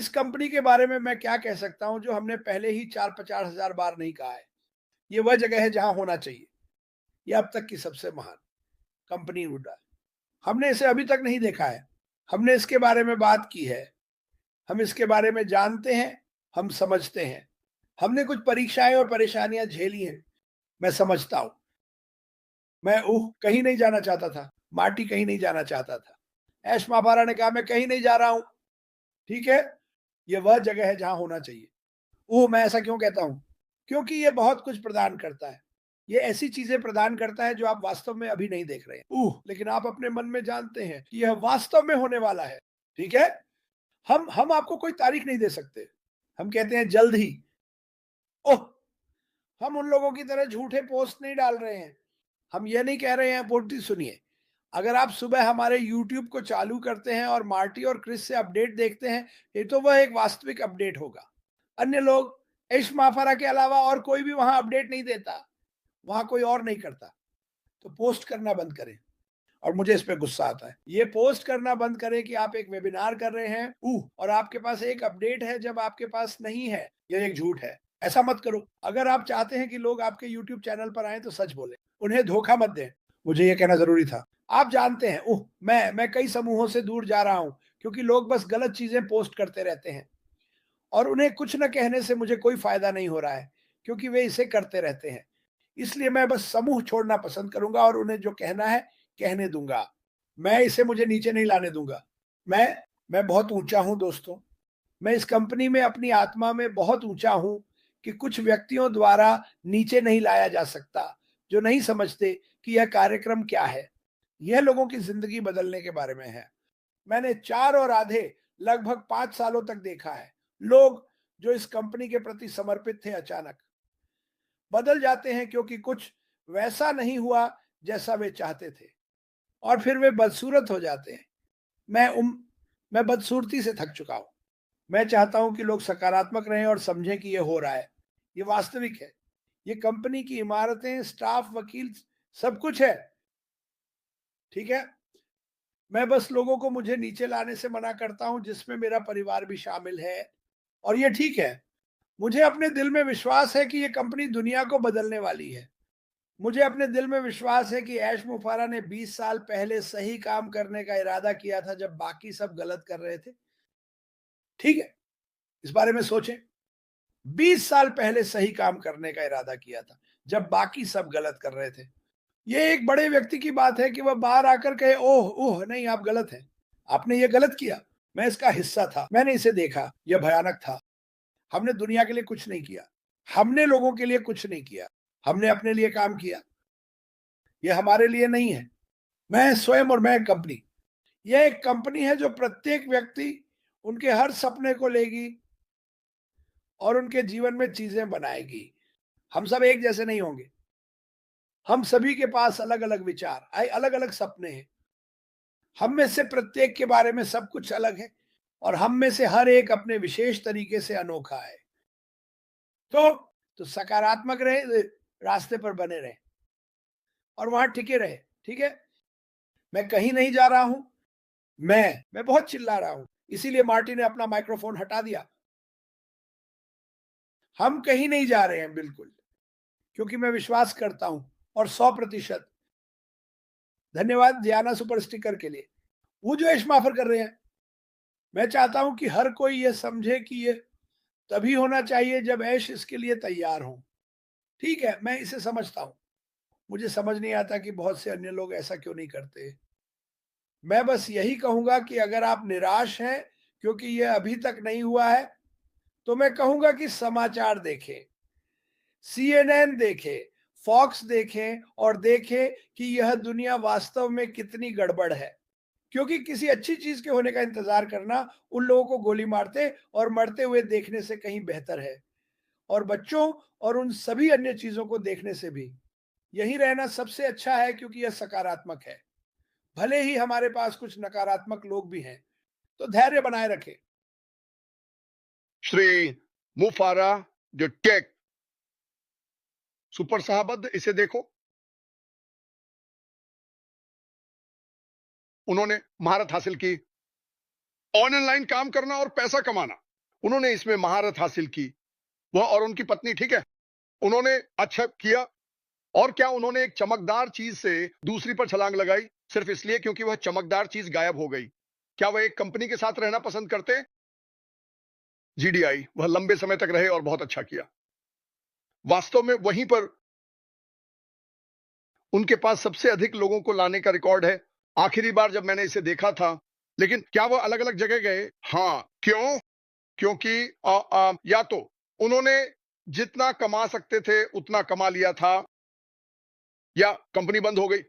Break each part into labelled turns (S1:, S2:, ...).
S1: इस कंपनी के बारे में मैं क्या कह सकता हूं जो हमने पहले ही 4-50 हजार बार नहीं कहा है। ये वह जगह है जहां होना चाहिए। ये अब तक की सबसे महान कंपनी हुडा है। हमने इसे अभी तक नहीं देखा है। हमने इसके बारे में बात की है। हम इसके बारे में जानते हैं। हम समझते हैं। हमने कुछ परीक्षाएं और परेशानियां झेली हैं। मैं समझता हूं। मैं कहीं नहीं जाना चाहता था। मार्टी कहीं नहीं जाना चाहता था। ऐश माफारा ने कहा मैं कहीं नहीं जा रहा हूं। ठीक है। ये वह जगह है जहां होना चाहिए। मैं ऐसा क्यों कहता हूं? क्योंकि ये बहुत कुछ प्रदान करता है। ये ऐसी चीजें प्रदान करता है जो आप वास्तव में अभी नहीं देख रहे हैं। लेकिन आप अपने मन में जानते हैं कि यह वास्तव में होने वाला है। ठीक है। हम आपको कोई तारीख नहीं दे सकते। हम कहते हैं जल्द ही। ओह, हम उन लोगों की तरह झूठे पोस्ट नहीं डाल रहे हैं। हम ये नहीं कह रहे हैं। बोलती सुनिए, अगर आप सुबह हमारे YouTube को चालू करते हैं और मार्टी और क्रिस से अपडेट देखते हैं, ये तो वह एक वास्तविक अपडेट होगा। अन्य लोग ऐश माफारा के अलावा और कोई भी वहां अपडेट नहीं देता। वहां कोई और नहीं करता। तो पोस्ट करना बंद करें। और मुझे इस पे गुस्सा आता है। ये पोस्ट करना बंद करें कि आप एक वेबिनार कर रहे हैं और आपके पास एक अपडेट है जब आपके पास नहीं है। ये एक झूठ है। ऐसा मत करो। अगर आप चाहते हैं कि लोग आपके YouTube चैनल पर आए तो सच बोले। उन्हें धोखा मत दें। मुझे ये कहना जरूरी था। आप जानते हैं मैं कई समूहों से दूर जा रहा हूं क्योंकि लोग बस गलत चीजें पोस्ट करते रहते हैं और उन्हें कुछ न कहने से मुझे कोई फायदा नहीं हो रहा है क्योंकि वे इसे करते रहते हैं। इसलिए मैं बस समूह छोड़ना पसंद करूंगा और उन्हें जो कहना है कहने दूंगा। मैं इसे मुझे नीचे नहीं लाने दूंगा। मैं मैं बहुत ऊंचा हूं दोस्तों। मैं इस कंपनी में अपनी आत्मा में बहुत ऊंचा हूं कि कुछ व्यक्तियों द्वारा नीचे नहीं लाया जा सकता जो नहीं समझते कि यह कार्यक्रम क्या है। यह लोगों की जिंदगी बदलने के बारे में है। मैंने 4 और आधे लगभग 5 सालों तक देखा है। लोग जो इस कंपनी के प्रति समर्पित थे अचानक बदल जाते हैं क्योंकि कुछ वैसा नहीं हुआ जैसा वे चाहते थे और फिर वे बदसूरत हो जाते हैं। मैं उम मैं बदसूरती से थक चुका हूं। मैं चाहता हूं कि लोग सकारात्मक रहें और समझें कि यह हो रहा है। ये वास्तविक है। ये कंपनी की इमारतें, स्टाफ, वकील सब कुछ है। ठीक है। मैं बस लोगों को मुझे नीचे लाने से मना करता हूं जिसमें मेरा परिवार भी शामिल है और ये ठीक है। मुझे अपने दिल में विश्वास है कि ये कंपनी दुनिया को बदलने वाली है। मुझे अपने दिल में विश्वास है कि ऐश मुफारा ने 20 साल पहले सही काम करने का इरादा किया था जब बाकी सब गलत कर रहे थे। ठीक है। इस बारे में सोचें। 20 साल पहले सही काम करने का इरादा किया था जब बाकी सब गलत कर रहे थे। ये एक बड़े व्यक्ति की बात है कि वह बाहर आकर कहे ओह ओह नहीं आप गलत हैं। आपने ये गलत किया। मैं इसका हिस्सा था। मैंने इसे देखा। यह भयानक था। हमने दुनिया के लिए कुछ नहीं किया। हमने लोगों के लिए कुछ नहीं किया। हमने अपने लिए काम किया। यह हमारे लिए नहीं है। मैं स्वयं और मैं कंपनी। यह एक कंपनी है जो प्रत्येक व्यक्ति उनके हर सपने को लेगी और उनके जीवन में चीजें बनाएगी। हम सब एक जैसे नहीं होंगे। हम सभी के पास अलग अलग विचार अलग अलग सपने हैं। हम में से प्रत्येक के बारे में सब कुछ अलग है और हम में से हर एक अपने विशेष तरीके से अनोखा है। तो सकारात्मक रहे, रास्ते पर बने रहे और वहां टिके रहे। ठीक है। मैं कहीं नहीं जा रहा हूं। मैं बहुत चिल्ला रहा हूं। इसीलिए मार्टी ने अपना माइक्रोफोन हटा दिया। हम कहीं नहीं जा रहे हैं बिल्कुल। क्योंकि मैं विश्वास करता हूं और 100% धन्यवाद दियाना सुपर स्टिकर के लिए। वो जो ऐश माफर कर रहे हैं। मैं चाहता हूं कि हर कोई ये समझे कि ये तभी होना चाहिए जब ऐश इसके लिए तैयार हो। ठीक है। मैं इसे समझता हूं। मुझे समझ नहीं आता कि बहुत से अन्य लोग ऐसा क्यों नहीं करते। मैं बस यही कहूंगा कि अगर आप निराश हैं क्योंकि ये अभी तक नहीं हुआ है तो मैं कहूंगा कि समाचार देखें। CNN देखें, फॉक्स देखें और देखें कि यह दुनिया वास्तव में कितनी गड़बड़ है। क्योंकि किसी अच्छी चीज के होने का इंतजार करना उन लोगों को गोली मारते और मरते हुए देखने से कहीं बेहतर है। और बच्चों और उन सभी अन्य चीजों को देखने से भी यही रहना सबसे अच्छा है क्योंकि यह सकारात्मक है। भले ही हमारे पास कुछ नकारात्मक लोग भी हैं तो धैर्य बनाए रखें।
S2: श्री मुफारा द टेक सुपर साहबद इसे देखो। उन्होंने महारत हासिल की ऑनलाइन काम करना और पैसा कमाना। उन्होंने इसमें महारत हासिल की, वह और उनकी पत्नी, ठीक है, उन्होंने अच्छा किया। और क्या उन्होंने एक चमकदार चीज से दूसरी पर छलांग लगाई सिर्फ इसलिए क्योंकि वह चमकदार चीज गायब हो गई? क्या वह एक कंपनी के साथ रहना पसंद करते? जीडीआई, वह लंबे समय तक रहे और बहुत अच्छा किया। वास्तव में वहीं पर उनके पास सबसे अधिक लोगों को लाने का रिकॉर्ड है। आखिरी बार जब मैंने इसे देखा था, लेकिन क्या वह अलग अलग जगह गए? हाँ। क्यों? क्योंकि या तो उन्होंने जितना कमा सकते थे उतना कमा लिया था, या कंपनी बंद हो गई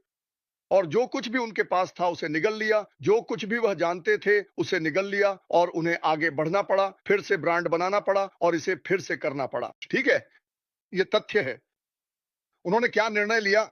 S2: और जो कुछ भी उनके पास था उसे निगल लिया, जो कुछ भी वह जानते थे उसे निगल लिया और उन्हें आगे बढ़ना पड़ा, फिर से ब्रांड बनाना पड़ा और इसे फिर से करना पड़ा। ठीक है, यह तथ्य है। उन्होंने क्या निर्णय लिया?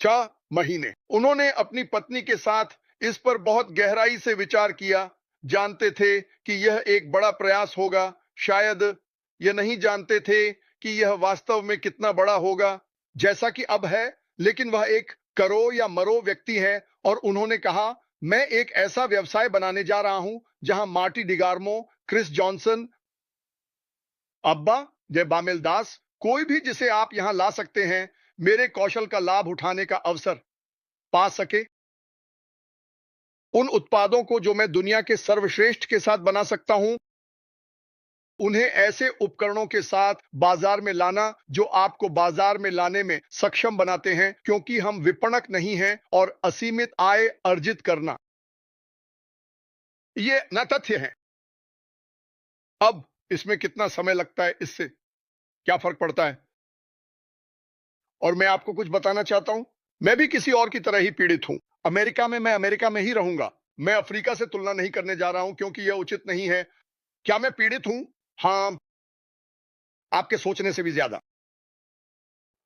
S2: 4 महीने उन्होंने अपनी पत्नी के साथ इस पर बहुत गहराई से विचार किया। जानते थे कि यह एक बड़ा प्रयास होगा, शायद यह नहीं जानते थे कि यह वास्तव में कितना बड़ा होगा जैसा कि अब है, लेकिन वह एक करो या मरो व्यक्ति है और उन्होंने कहा, मैं एक ऐसा व्यवसाय बनाने जा रहा हूं जहां मार्टी डिगार्मो, क्रिस जॉनसन, अब्बा जय बामेल दास, कोई भी जिसे आप यहां ला सकते हैं, मेरे कौशल का लाभ उठाने का अवसर पा सके। उन उत्पादों को जो मैं दुनिया के सर्वश्रेष्ठ के साथ बना सकता हूं, उन्हें ऐसे उपकरणों के साथ बाजार में लाना जो आपको बाजार में लाने में सक्षम बनाते हैं, क्योंकि हम विपणक नहीं हैं, और असीमित आय अर्जित करना, ये न तथ्य है। अब इसमें कितना समय लगता है, इससे क्या फर्क पड़ता है? और मैं आपको कुछ बताना चाहता हूं, मैं भी किसी और की तरह ही पीड़ित हूं। अमेरिका में मैं अमेरिका में ही रहूंगा, मैं अफ्रीका से तुलना नहीं करने जा रहा हूं क्योंकि यह उचित नहीं है। क्या मैं पीड़ित हूं? हां, आपके सोचने से भी ज्यादा।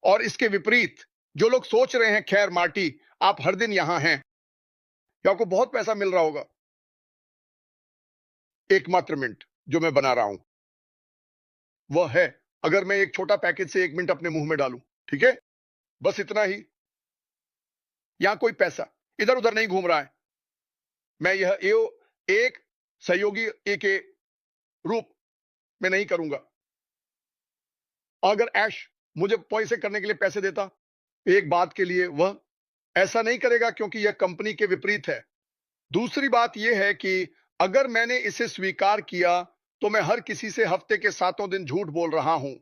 S2: और इसके विपरीत जो लोग सोच रहे हैं, खैर मार्टी, आप हर दिन यहां हैं, या आपको बहुत पैसा मिल रहा होगा। एकमात्र मिनट जो मैं बना रहा हूं वह है, अगर मैं एक छोटा पैकेज से 1 मिनट अपने मुंह में डालूं, ठीक है, बस इतना ही। यहां कोई पैसा इधर उधर नहीं घूम रहा है। मैं यह एक सहयोगी के रूप में नहीं करूंगा। अगर ऐश मुझे पैसे करने के लिए पैसे देता एक बात के लिए, वह ऐसा नहीं करेगा क्योंकि यह कंपनी के विपरीत है। दूसरी बात यह है कि अगर मैंने इसे स्वीकार किया तो मैं हर किसी से हफ्ते के 7 दिन झूठ बोल रहा हूं।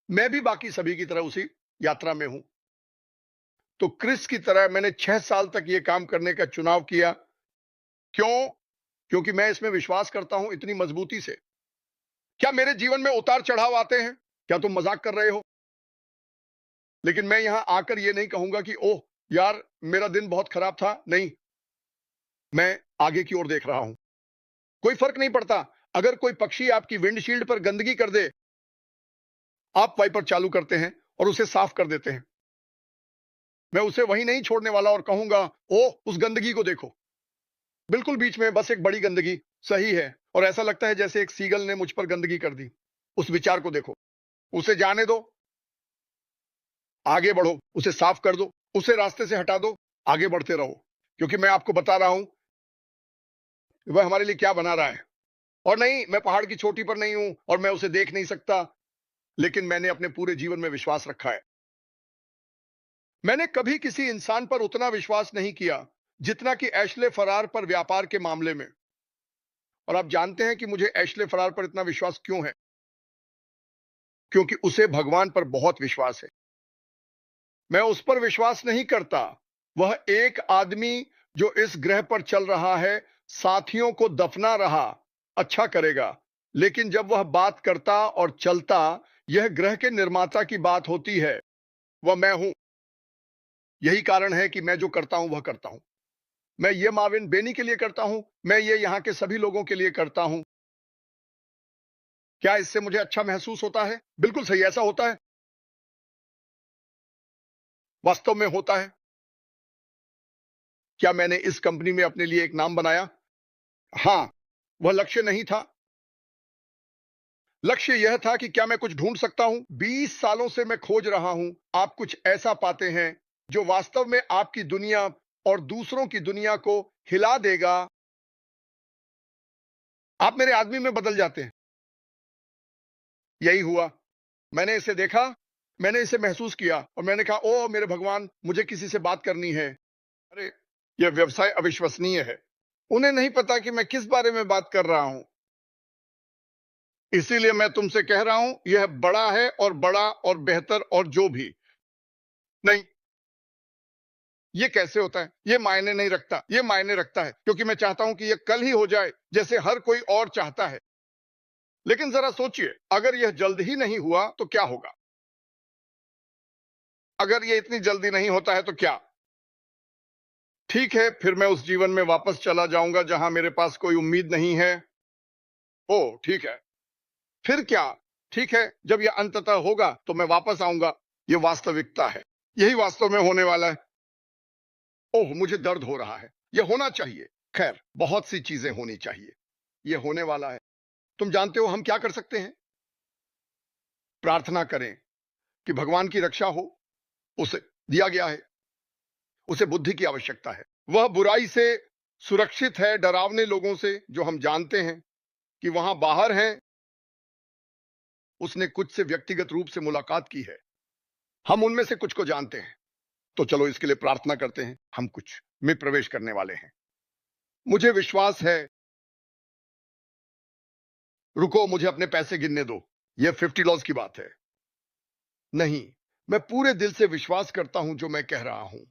S2: मैं भी बाकी सभी की तरह उसी यात्रा में हूं। तो क्रिस की तरह मैंने 6 साल तक यह काम करने का चुनाव किया। क्यों? क्योंकि मैं इसमें विश्वास करता हूं इतनी मजबूती से। क्या मेरे जीवन में उतार चढ़ाव आते हैं? क्या तुम मजाक कर रहे हो? लेकिन मैं यहां आकर यह नहीं कहूंगा कि ओह यार मेरा दिन बहुत खराब था। नहीं, मैं आगे की ओर देख रहा हूं। कोई फर्क नहीं पड़ता अगर कोई पक्षी आपकी विंडशील्ड पर गंदगी कर दे, आप वाइपर चालू करते हैं और उसे साफ कर देते हैं। मैं उसे वहीं नहीं छोड़ने वाला और कहूंगा, ओह उस गंदगी को देखो, बिल्कुल बीच में बस एक बड़ी गंदगी, सही है, और ऐसा लगता है जैसे एक सीगल ने मुझ पर गंदगी कर दी। उस विचार को देखो, उसे जाने दो, आगे बढ़ो, उसे साफ कर दो, उसे रास्ते से हटा दो, आगे बढ़ते रहो, क्योंकि मैं आपको बता रहा हूं वह हमारे लिए क्या बना रहा है। और नहीं, मैं पहाड़ की चोटी पर नहीं हूं और मैं उसे देख नहीं सकता, लेकिन मैंने अपने पूरे जीवन में विश्वास रखा है। मैंने कभी किसी इंसान पर उतना विश्वास नहीं किया जितना कि एशले फरार पर व्यापार के मामले में। और आप जानते हैं कि मुझे एशले फरार पर इतना विश्वास क्यों है? क्योंकि उसे भगवान पर बहुत विश्वास है। मैं उस पर विश्वास नहीं करता। वह एक आदमी जो इस ग्रह पर चल रहा है, साथियों को दफना रहा, अच्छा करेगा, लेकिन जब वह बात करता और चलता, यह ग्रह के निर्माता की बात होती है। वह मैं हूं। यही कारण है कि मैं जो करता हूं वह करता हूं। मैं ये मार्विन बेनी के लिए करता हूं, मैं ये यहां के सभी लोगों के लिए करता हूं। क्या इससे मुझे अच्छा महसूस होता है? बिल्कुल सही, ऐसा होता है, वास्तव में होता है। क्या मैंने इस कंपनी में अपने लिए एक नाम बनाया? हां, वह लक्ष्य नहीं था। लक्ष्य यह था कि क्या मैं कुछ ढूंढ सकता हूं? 20 सालों से मैं खोज रहा हूं। आप कुछ ऐसा पाते हैं जो वास्तव में आपकी दुनिया और दूसरों की दुनिया को हिला देगा। आप मेरे आदमी में बदल जाते हैं। यही हुआ। मैंने इसे देखा, मैंने इसे महसूस किया और मैंने कहा, ओ मेरे भगवान, मुझे किसी से बात करनी है। अरे, यह व्यवसाय अविश्वसनीय है। उन्हें नहीं पता कि मैं किस बारे में बात कर रहा हूं। इसीलिए मैं तुमसे कह रहा हूं, यह बड़ा और बेहतर और जो भी नहीं। ये कैसे होता है? ये मायने नहीं रखता। ये मायने रखता है क्योंकि मैं चाहता हूं कि यह कल ही हो जाए, जैसे हर कोई और चाहता है। लेकिन जरा सोचिए, अगर यह जल्द ही नहीं हुआ तो क्या होगा? अगर यह इतनी जल्दी नहीं होता है तो क्या? ठीक है, फिर मैं उस जीवन में वापस चला जाऊंगा जहां मेरे पास कोई उम्मीद नहीं है। ओह, ठीक है। फिर क्या? ठीक है, जब यह अंततः होगा तो मैं वापस आऊंगा। यह वास्तविकता है। यही वास्तव में होने वाला है। ओह, मुझे दर्द हो रहा है। यह होना चाहिए। खैर, बहुत सी चीजें होनी चाहिए। यह होने वाला है। तुम जानते हो हम क्या कर सकते हैं? प्रार्थना करें कि भगवान की रक्षा हो। उसे दिया गया है। उसे बुद्धि की आवश्यकता है। वह बुराई से सुरक्षित है, डरावने लोगों से जो हम जानते हैं कि वहां बाहर हैं। उसने कुछ से व्यक्तिगत रूप से मुलाकात की है। हम उनमें से कुछ को जानते हैं। तो चलो इसके लिए प्रार्थना करते हैं। हम कुछ में प्रवेश करने वाले हैं। मुझे विश्वास है। रुको, मुझे अपने पैसे गिनने दो। यह $50 की बात है। नहीं, मैं पूरे दिल से विश्वास करता हूं जो मैं कह रहा हूं।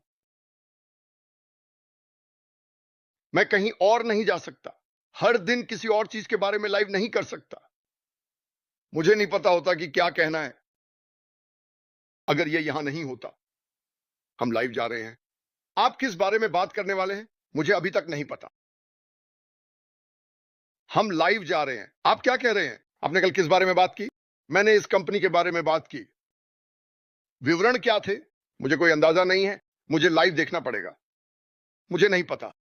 S2: मैं कहीं और नहीं जा सकता। हर दिन किसी और चीज के बारे में लाइव नहीं कर सकता। मुझे नहीं पता होता कि क्या कहना है। अगर यह यहां नहीं होता। हम लाइव जा रहे हैं। आप किस बारे में बात करने वाले हैं मुझे अभी तक नहीं पता। हम लाइव जा रहे हैं। आप क्या कह रहे हैं? आपने कल किस बारे में बात की? मैंने इस कंपनी के बारे में बात की। विवरण क्या थे? मुझे कोई अंदाजा नहीं है। मुझे लाइव देखना पड़ेगा। मुझे नहीं पता।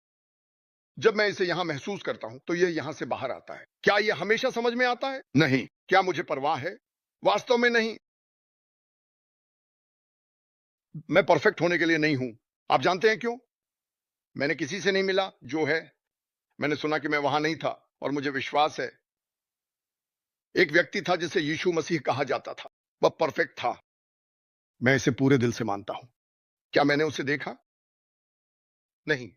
S2: जब मैं इसे यहां महसूस करता हूं तो यह यहां से बाहर आता है। क्या यह हमेशा समझ में आता है? नहीं। क्या मुझे परवाह है? वास्तव में नहीं। मैं परफेक्ट होने के लिए नहीं हूं। आप जानते हैं क्यों? मैंने किसी से नहीं मिला जो है। मैंने सुना कि मैं वहां नहीं था और मुझे विश्वास है एक व्यक्ति था जिसे यीशु मसीह कहा जाता था। वह परफेक्ट था। मैं इसे पूरे दिल से मानता हूं। क्या मैंने उसे देखा? नहीं।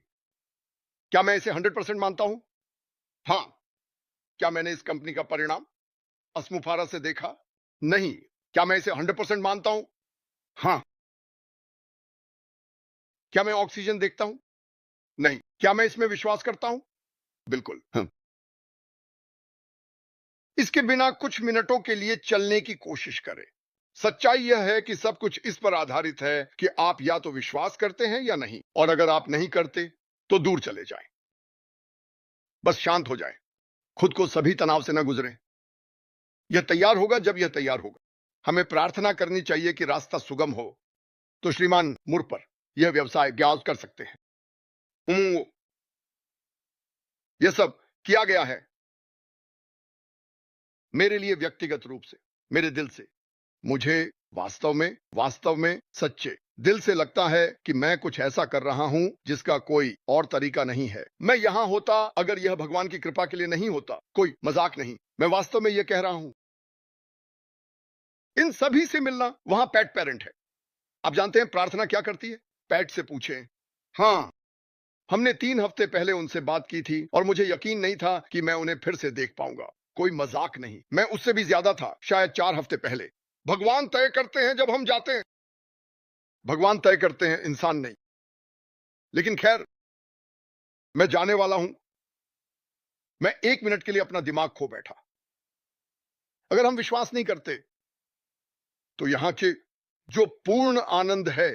S2: क्या मैं इसे 100% मानता हूं? हां। क्या मैंने इस कंपनी का परिणाम अस्मुफारा से देखा? नहीं। क्या मैं इसे 100% मानता हूं? हां। क्या मैं ऑक्सीजन देखता हूं? नहीं। क्या मैं इसमें विश्वास करता हूं? बिल्कुल। इसके बिना कुछ मिनटों के लिए चलने की कोशिश करें। सच्चाई यह है कि सब कुछ इस पर आधारित है कि आप या तो विश्वास करते हैं या नहीं, और अगर आप नहीं करते तो दूर चले जाएं। बस शांत हो जाएं। खुद को सभी तनाव से न गुजरें। यह तैयार होगा जब यह तैयार होगा। हमें प्रार्थना करनी चाहिए कि रास्ता सुगम हो। तो श्रीमान मुर पर यह व्यवसाय ब्याज कर सकते हैं। यह सब किया गया है मेरे लिए व्यक्तिगत रूप से, मेरे दिल से। मुझे वास्तव में सच्चे दिल से लगता है कि मैं कुछ ऐसा कर रहा हूं जिसका कोई और तरीका नहीं है। मैं यहां होता अगर यह भगवान की कृपा के लिए नहीं होता। कोई मजाक नहीं। मैं वास्तव में यह कह रहा हूं। इन सभी से मिलना। वहां पैट पेरेंट है। आप जानते हैं प्रार्थना क्या करती है? पैट से पूछें। हाँ, हमने 3 हफ्ते पहले उनसे बात की थी और मुझे यकीन नहीं था कि मैं उन्हें फिर से देख पाऊंगा। कोई मजाक नहीं। मैं उससे भी ज्यादा था, शायद 4 हफ्ते पहले। भगवान तय करते हैं जब हम जाते हैं। भगवान तय करते हैं, इंसान नहीं। लेकिन खैर, मैं जाने वाला हूं। मैं 1 मिनट के लिए अपना दिमाग खो बैठा। अगर हम विश्वास नहीं करते तो यहां के जो पूर्ण आनंद है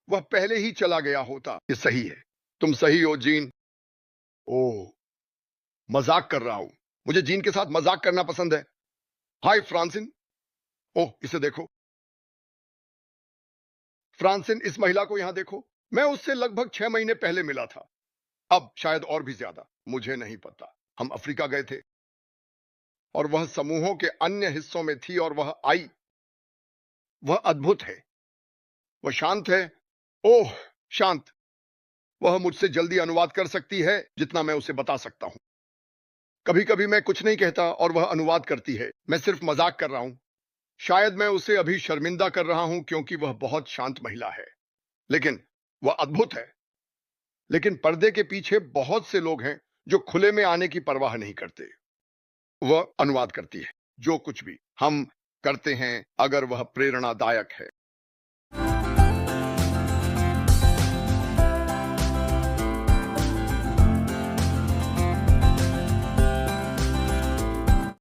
S2: वह पहले ही चला गया होता। ये सही है। तुम सही हो जीन। ओह, मजाक कर रहा हूं। मुझे जीन के साथ मजाक करना पसंद है। हाय फ्रांसिन। ओह, इसे देखो। फ्रांसिन, इस महिला को यहां देखो। मैं उससे लगभग 6 महीने पहले मिला था। अब शायद और भी ज्यादा, मुझे नहीं पता। हम अफ्रीका गए थे और वह समूहों के अन्य हिस्सों में थी और वह आई। वह अद्भुत है। वह शांत है। ओह, शांत। वह मुझसे जल्दी अनुवाद कर सकती है जितना मैं उसे बता सकता हूं। कभी कभी मैं कुछ नहीं कहता और वह अनुवाद करती है। मैं सिर्फ मजाक कर रहा हूं। शायद मैं उसे अभी शर्मिंदा कर रहा हूं क्योंकि वह बहुत शांत महिला है, लेकिन वह अद्भुत है। लेकिन पर्दे के पीछे बहुत से लोग हैं जो खुले में आने की परवाह नहीं करते। वह अनुवाद करती है। जो कुछ भी हम करते हैं, अगर वह प्रेरणादायक है